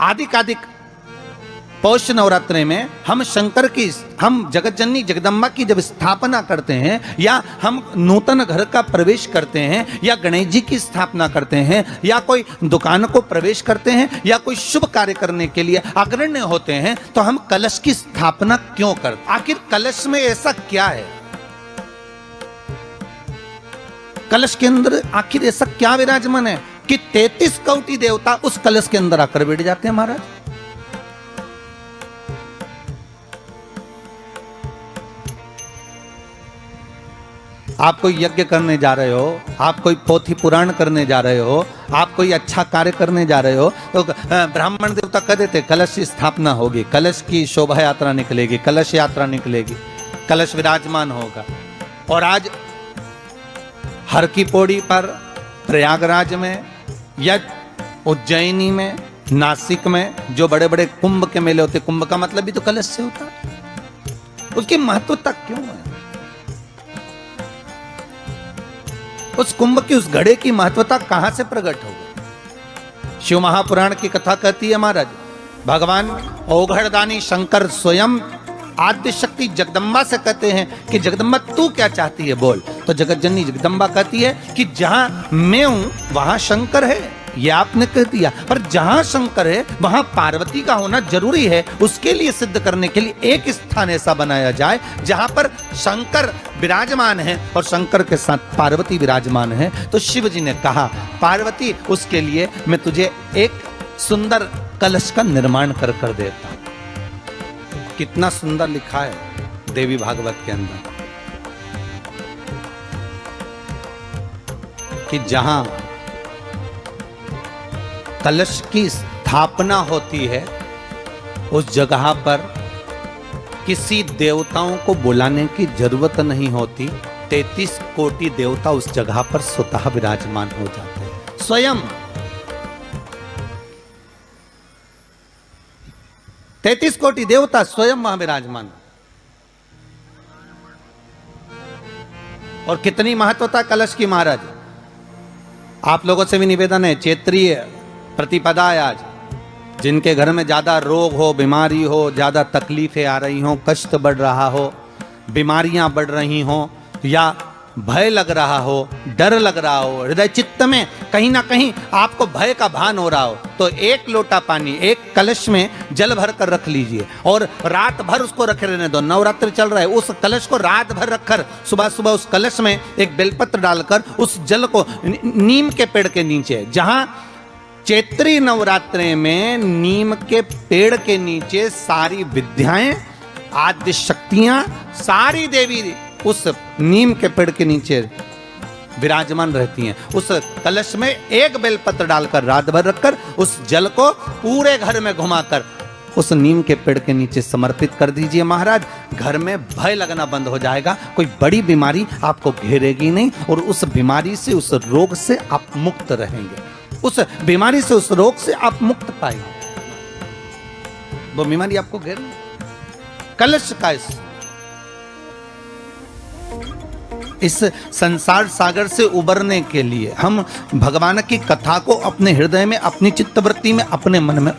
आदिकादिक पौष नवरात्रि में हम शंकर की, हम जगत जननी जगदम्बा की जब स्थापना करते हैं, या हम नूतन घर का प्रवेश करते हैं, या गणेश जी की स्थापना करते हैं, या कोई दुकान को प्रवेश करते हैं, या कोई शुभ कार्य करने के लिए अग्रण्य होते हैं, तो हम कलश की स्थापना क्यों करते? आखिर कलश में ऐसा क्या है? कलश के अंदर आखिर ऐसा क्या विराजमान है कि 33 कोटि देवता उस कलश के अंदर आकर बैठ जाते हैं महाराज? आप कोई यज्ञ करने जा रहे हो, आप कोई पोथी पुराण करने जा रहे हो, आप कोई अच्छा कार्य करने जा रहे हो, तो ब्राह्मण देवता कह देते कलश की स्थापना होगी, कलश की शोभा यात्रा निकलेगी, कलश यात्रा निकलेगी, कलश विराजमान होगा। और आज हर की पौड़ी पर, प्रयागराज में या उज्जैनी में, नासिक में जो बड़े बड़े कुंभ के मेले होते, कुंभ का मतलब भी तो कलश से होता है। उसकी महत्वता क्यों है? उस कुंभ की, उस घड़े की महत्वता कहां से प्रकट हो गई? शिव महापुराण की कथा कहती है महाराज, भगवान ओघड़दानी शंकर स्वयं आद्य शक्ति जगदम्बा से कहते हैं कि जगदम्बा तू क्या चाहती है बोल। तो जगत जननी जगदम्बा कहती है कि जहां मैं हूं वहां शंकर है, ये आपने कह दिया, पर जहां शंकर है वहां पार्वती का होना जरूरी है। उसके लिए सिद्ध करने के लिए एक स्थान ऐसा बनाया जाए जहां पर शंकर विराजमान है और शंकर के साथ पार्वती विराजमान है। तो शिव जी ने कहा, पार्वती उसके लिए मैं तुझे एक सुंदर कलश का निर्माण कर देता। कितना सुंदर लिखा है देवी भागवत के अंदर कि जहां कलश की स्थापना होती है उस जगह पर किसी देवताओं को बुलाने की जरूरत नहीं होती। 33 कोटि देवता उस जगह पर स्वतः विराजमान हो जाते हैं। स्वयं 33 कोटि देवता स्वयं वहां विराजमान। और कितनी महत्वता कलश की महाराज। आप लोगों से भी निवेदन है, क्षेत्रीय प्रतिपदा है आज, जिनके घर में ज्यादा रोग हो, बीमारी हो, ज्यादा तकलीफें आ रही हो, कष्ट बढ़ रहा हो, बीमारियां बढ़ रही हो, या भय लग रहा हो, डर लग रहा हो, हृदय चित्त में कहीं ना कहीं आपको भय का भान हो रहा हो, तो एक लोटा पानी, एक कलश में जल भर कर रख लीजिए और रात भर उसको रखे रहने दो। नवरात्र चल रहा है, उस कलश को रात भर रखकर सुबह सुबह उस कलश में एक बेलपत्र डालकर उस जल को नीम के पेड़ के नीचे, जहां चैत्री नवरात्रि में नीम के पेड़ के नीचे सारी विद्याएं, आद्य शक्तियां, सारी देवी उस नीम के पेड़ के नीचे विराजमान रहती हैं। उस कलश में एक बेलपत्र डालकर रात भर रखकर उस जल को पूरे घर में घुमाकर उस नीम के पेड़ के नीचे समर्पित कर दीजिए महाराज। घर में भय लगना बंद हो जाएगा, कोई बड़ी बीमारी आपको घेरेगी नहीं और उस बीमारी से, उस रोग से आप मुक्त रहेंगे। उस बीमारी से, उस रोग से आप मुक्त पाएंगे। वो बीमारी आपको घेर नहीं। कलश का इस संसार सागर से उबरने के लिए हम भगवान की कथा को अपने हृदय में, अपनी चित्तवृत्ति में, अपने मन में